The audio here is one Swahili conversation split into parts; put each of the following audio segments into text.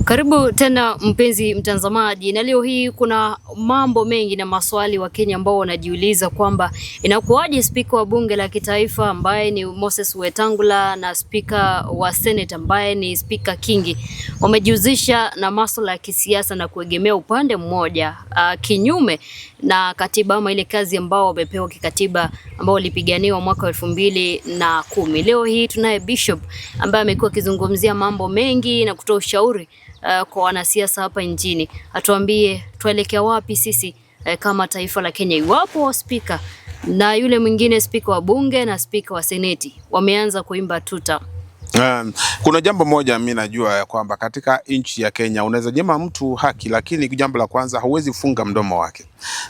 Karibu tena mpenzi mtazamaji, na leo hii kuna mambo mengi na maswali wa Kenya ambao wanajiuliza kwamba inakuwaje spika wa bunge la kitaifa ambaye ni Moses Wetangula na spika wa Senate ambaye ni spika Kingi wamejihusisha na masuala ya kisiasa na kuegemea upande mmoja, kinyume na katiba ama ile kazi ambao wamepewa kikatiba ambao walipiganiwa mwaka 2010. Leo hii tunaye Bishop ambaye amekuwa akizungumzia mambo mengi na kutoa ushauri kwa wanasiasa hapa nchini. Atuambie tuelekea wapi sisi kama taifa la Kenya, iwapo spika na yule mwingine spika wa bunge na spika wa seneti wameanza kuimba tuta. Kuna jambo moja mimi najua ya kwamba katika nchi ya Kenya unaweza nyima mtu haki, lakini jambo la kwanza hauwezi funga mdomo wake.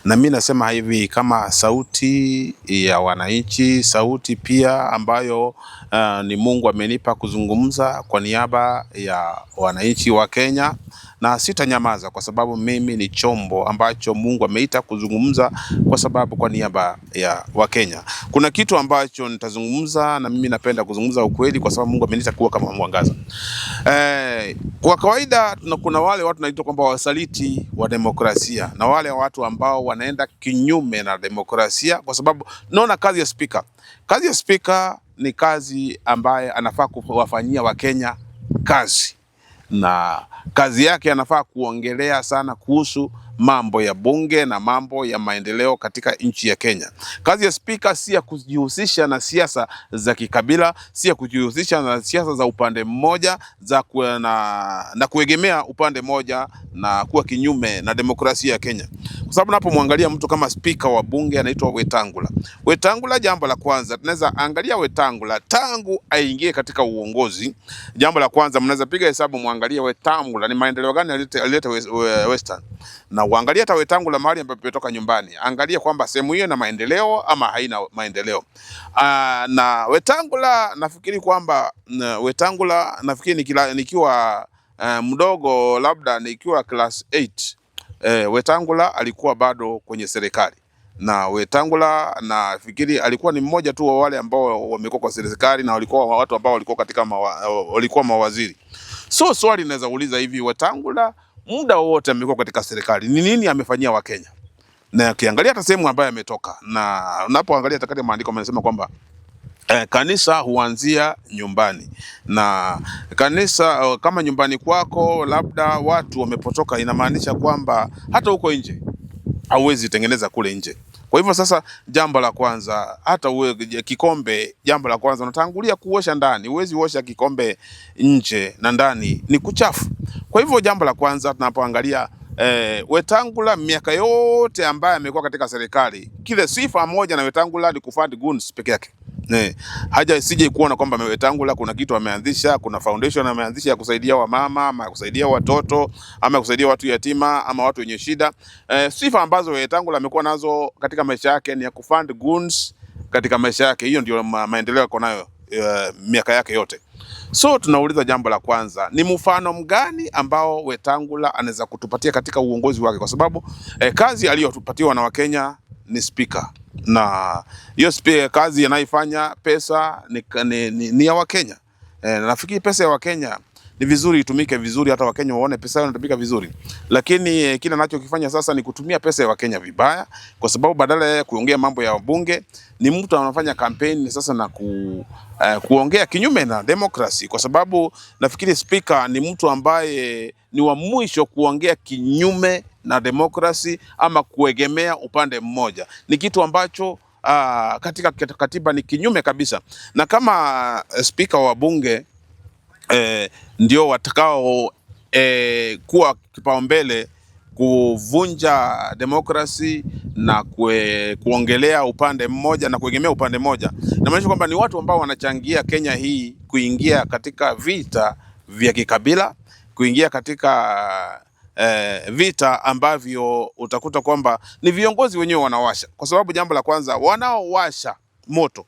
Na mimi nasema hivi kama sauti ya wananchi, sauti pia ambayo ni Mungu amenipa kuzungumza kwa niaba ya wananchi wa Kenya, na sitanyamaza kwa sababu mimi ni chombo ambacho Mungu ameita kuzungumza kwa sababu kwa niaba ya Wakenya. Kuna kitu ambacho nitazungumza na mimi napenda kuzungumza ukweli kwa sababu Mungu ameniita kuwa kama mwangaza. Kwa kawaida kuna wale watu naitwa kwamba wasaliti wa demokrasia na wale watu ambao wanaenda kinyume na demokrasia, kwa sababu naona kazi ya spika. Kazi ya spika ni kazi ambaye anafaa kuwafanyia Wakenya kazi. Na kazi yake anafaa kuongelea sana kuhusu mambo ya bunge na mambo ya maendeleo katika nchi ya Kenya. Kazi ya spika si ya kujihusisha na siasa za kikabila, si ya kujihusisha na siasa za upande mmoja na kuegemea upande mmoja na kuwa kinyume na demokrasia ya Kenya. Kwa sababu napomwangalia mtu kama spika wa bunge anaitwa Wetangula. Wetangula, jambo la kwanza tunaweza angalia Wetangula tangu aingie katika uongozi. Jambo la kwanza mnaweza piga hesabu muangalie Wetangula ni maendeleo gani alileta Western. Na uangalia hata Wetangula mahali ambapo ametoka nyumbani, angalia kwamba sehemu hiyo na maendeleo ama haina maendeleo. Na Wetangula nafikiri kwamba nikiwa mdogo, labda nikiwa class 8, Wetangula alikuwa bado kwenye serikali. Na Wetangula nafikiri alikuwa ni mmoja tu wa wale ambao wamekuwa kwa serikali na walikuwa watu ambao walikuwa katika walikuwa mawaziri. So swali naweza uliza hivi, Wetangula muda wote amekuwa katika serikali, ni nini amefanyia Wakenya? Na ukiangalia hata sehemu ambayo ametoka, na unapoangalia katika maandiko yanasema kwamba kanisa huanzia nyumbani. Na kanisa kama nyumbani kwako labda watu wamepotoka, inamaanisha kwamba hata huko nje hauwezi tengeneza kule nje. Kwa hivyo sasa, jambo la kwanza, hata uwe kikombe, jambo la kwanza unatangulia kuosha ndani. Huwezi osha kikombe nje na ndani ni kuchafu. Kwa hivyo jambo la kwanza tunapoangalia Wetangula miaka yote ambaye amekuwa katika serikali, kile sifa moja na Wetangula ni kufund guns peke yake. Haja sije kuona kwamba Wetangula kuna kitu ameanzisha, kuna foundation ameanzisha ya kusaidia wamama ama kusaidia watoto ama kusaidia watu yatima ama watu wenye shida. Sifa ambazo Wetangula amekuwa nazo katika maisha yake ni ya kufund guns katika maisha yake. Hiyo ndio maendeleo yako nayo miaka yake yote. So tunauliza jambo la kwanza, ni mfano mgani ambao Wetangula anaweza kutupatia katika uongozi wake? Kwa sababu kazi aliyotupatiwa na Wakenya ni spika, na hiyo kazi anaifanya, pesa ni ya Wakenya. Nafikiri pesa ya Wakenya ni vizuri itumike vizuri, hata Wakenya waone pesa inatumika vizuri. Lakini kile anachokifanya sasa ni kutumia pesa ya Wakenya vibaya, kwa sababu badala ya kuongea mambo ya bunge ni mtu anafanya kampeni sasa na kuongea kinyume na demokrasi. Kwa sababu nafikiri spika ni mtu ambaye ni wa mwisho kuongea kinyume na demokrasi ama kuegemea upande mmoja. Ni kitu ambacho katika katiba ni kinyume kabisa. Na kama spika wa bunge ndio watakao kuwa kipaumbele kuvunja demokrasi na kuongelea upande mmoja na kuegemea upande mmoja, inamaanisha kwamba ni watu ambao wanachangia Kenya hii kuingia katika vita vya kikabila, kuingia katika vita ambavyo utakuta kwamba ni viongozi wenyewe wanawasha. Kwa sababu jambo la kwanza, wanaowasha moto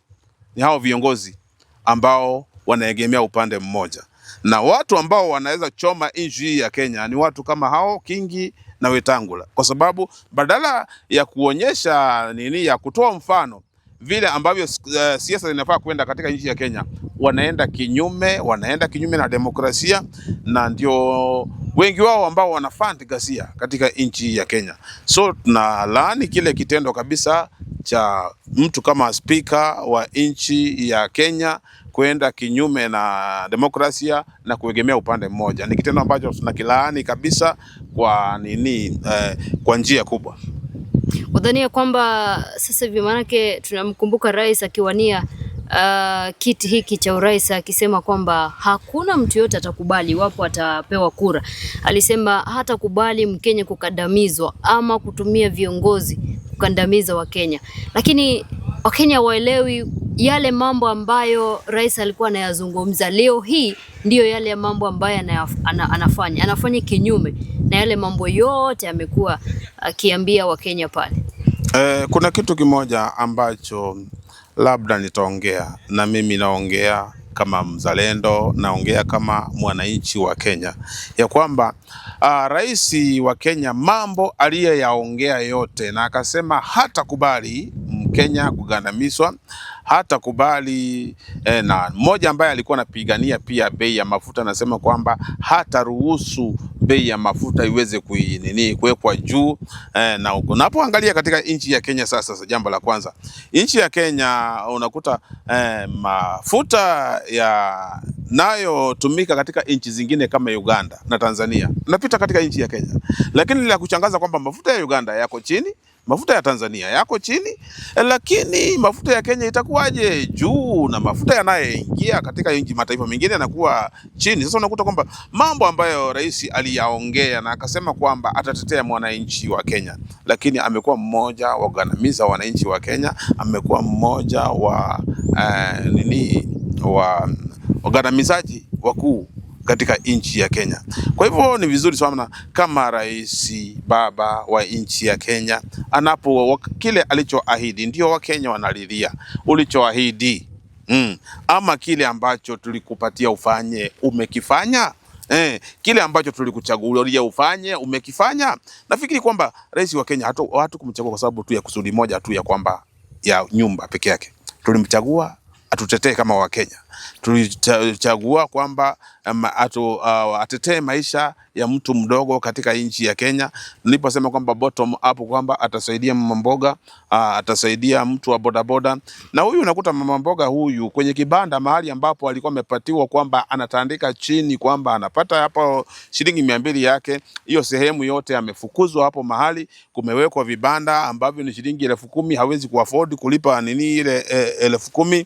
ni hao viongozi ambao wanaegemea upande mmoja, na watu ambao wanaweza choma nchi ya Kenya ni watu kama hao Kingi na Wetangula. Kwa sababu badala ya kuonyesha ya kutoa mfano vile ambavyo siasa zinafaa kwenda katika nchi ya Kenya, wanaenda kinyume na demokrasia, na ndio wengi wao ambao wanafund ghasia katika nchi ya Kenya. So tunalaani kile kitendo kabisa cha mtu kama spika wa nchi ya Kenya kwenda kinyume na demokrasia na kuegemea upande mmoja. Ni kitendo ambacho tunakilaani kabisa kwa njia kubwa. Wadhania kwamba sasa hivi, manake tunamkumbuka rais akiwania kiti hiki cha urais akisema kwamba hakuna mtu yote atakubali iwapo atapewa kura. Alisema hatakubali Mkenya kukandamizwa ama kutumia viongozi kukandamiza Wakenya. Lakini Wakenya waelewi yale mambo ambayo rais alikuwa anayazungumza. Leo hii ndiyo yale mambo ambayo anafanya kinyume na yale mambo yote amekuwa akiambia Wakenya pale. Kuna kitu kimoja ambacho labda nitaongea, na mimi naongea kama mzalendo, naongea kama mwananchi wa Kenya, ya kwamba rais wa Kenya mambo aliyoyaongea yote, na akasema hatakubali Mkenya kugandamizwa, hatakubali na mmoja ambaye alikuwa anapigania pia bei ya mafuta, anasema kwamba hataruhusu bei ya mafuta iweze kuwekwa juu. Na unapoangalia katika nchi ya Kenya sasa, jambo la kwanza, nchi ya Kenya unakuta mafuta yanayotumika katika nchi zingine kama Uganda na Tanzania unapita katika nchi ya Kenya, lakini la kuchangaza kwamba mafuta ya Uganda yako chini, mafuta ya Tanzania yako chini, lakini mafuta ya Kenya itakuwaje juu, na mafuta yanayoingia katika nchi mataifa mengine yanakuwa chini. Sasa unakuta kwamba mambo ambayo rais aliyaongea na akasema kwamba atatetea mwananchi wa Kenya, lakini amekuwa mmoja wa kugandamiza wananchi wa Kenya, amekuwa mmoja wa wagandamizaji wakuu katika nchi ya Kenya. Kwa hivyo ni vizuri sana kama rais baba wa nchi ya Kenya kile alichoahidi, ndio Wakenya wanalilia, ulichoahidi ama kile ambacho tulikupatia ufanye umekifanya? Kile ambacho tulikuchagulia ufanye umekifanya? Nafikiri kwamba rais wa Kenya hatu kumchagua kwa sababu tu ya kusudi moja tu ya kwamba ya nyumba peke yake. Tulimchagua atutetee kama Wakenya. Tulichagua kwamba atetee maisha ya mtu mdogo katika nchi ya Kenya. Niliposema kwamba bottom up, kwamba atasaidia mama mboga, atasaidia mtu wa bodaboda. Na huyu unakuta mama mboga huyu kwenye kibanda mahali ambapo alikuwa amepatiwa kwamba anatandika chini kwamba anapata hapo shilingi 200 yake, hiyo sehemu yote amefukuzwa hapo mahali, kumewekwa vibanda ambavyo ni shilingi 10,000, hawezi kuafford kulipa ile 10,000.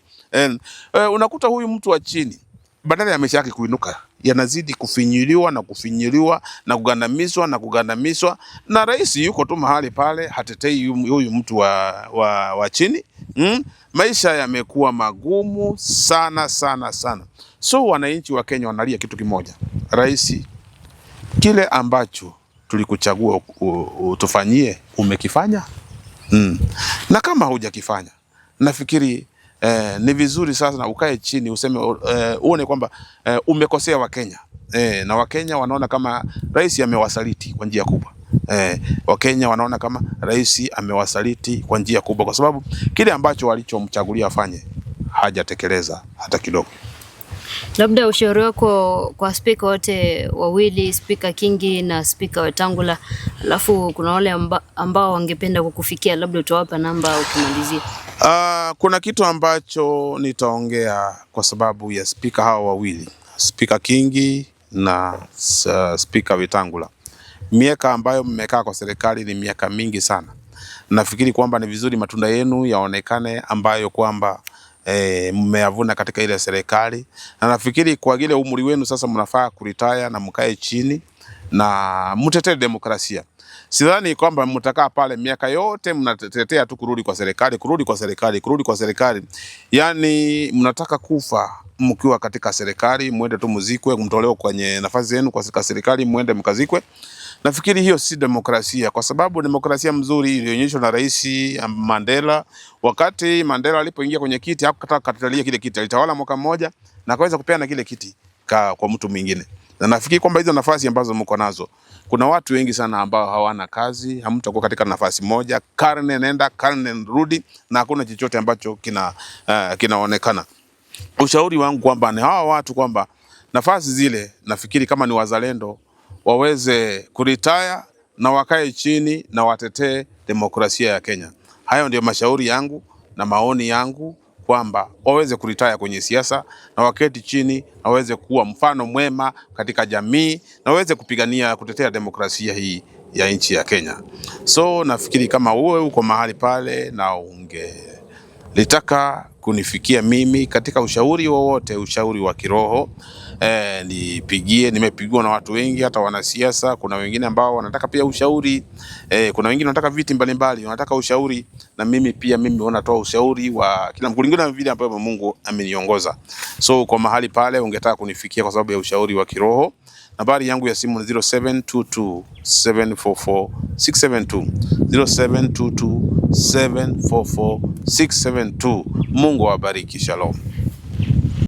Unakuta huyu mtu wa chini badala ya maisha yake kuinuka, yanazidi kufinyiliwa na kufinyiliwa na kugandamizwa, na rais yuko tu mahali pale hatetei huyu mtu wa chini. Maisha yamekuwa magumu sana. So wananchi wa Kenya wanalia kitu kimoja, rais, kile ambacho tulikuchagua utufanyie umekifanya? Na kama hujakifanya, nafikiri ni vizuri sasa na ukae chini useme, uone kwamba umekosea Wakenya. Na Wakenya wanaona kama rais amewasaliti kwa njia kubwa. Wakenya wanaona kama rais amewasaliti kwa njia kubwa, kwa sababu kile ambacho walichomchagulia afanye hajatekeleza hata kidogo. Labda ushauri wako kwa spika wote wawili, Spika Kingi na Spika Wetangula, alafu kuna wale ambao wangependa kukufikia, labda utawapa namba ukimalizia. Kuna kitu ambacho nitaongea kwa sababu ya spika hao wawili, Spika Kingi na Spika Wetangula. Miaka ambayo mmekaa kwa serikali ni miaka mingi sana. Nafikiri kwamba ni vizuri matunda yenu yaonekane ambayo kwamba mmeyavuna katika ile serikali, na nafikiri kwa ile umri wenu sasa mnafaa kuritaya na mkae chini na mtetee demokrasia. Sidhani kwamba mtakaa pale miaka yote mnatetea tu kurudi kwa serikali. Yani mnataka kufa mkiwa katika serikali, muende tu muzikwe, mtolewe kwenye nafasi zenu kwa serikali, muende mkazikwe. Nafikiri hiyo si demokrasia, kwa sababu demokrasia mzuri ilionyeshwa na Rais Mandela. Wakati Mandela alipoingia kwenye kiti, hakutaka kukatalia kile kiti, alitawala mwaka mmoja na akaweza kupeana kile kiti kwa mtu mwingine. Na nafikiri kwamba hizo nafasi ambazo mko nazo, kuna watu wengi sana ambao hawana kazi, hamtakuwa katika nafasi moja, karne nenda karne rudi, na hakuna chochote ambacho kinaonekana. Ushauri wangu kwamba ni hawa watu kwamba nafasi zile, nafikiri kama ni wazalendo waweze kuretire na wakae chini na watetee demokrasia ya Kenya. Hayo ndio mashauri yangu na maoni yangu, kwamba waweze kuretire kwenye siasa na waketi chini na waweze kuwa mfano mwema katika jamii na waweze kupigania kutetea demokrasia hii ya nchi ya Kenya. So nafikiri kama uwe uko mahali pale na ungelitaka kunifikia mimi katika ushauri wowote, ushauri wa kiroho, nipigie. Nimepigiwa na watu wengi, hata wanasiasa. Kuna wengine ambao wanataka pia ushauri, kuna wengine wanataka viti mbalimbali, wanataka ushauri, na mimi wanatoa ushauri wa kila kulingana na vile ambavyo Mungu ameniongoza. So kwa mahali pale ungetaka kunifikia kwa sababu ya ushauri wa kiroho, nambari yangu ya simu ni 0722744672, 0722744672. Mungu awabariki. Shalom.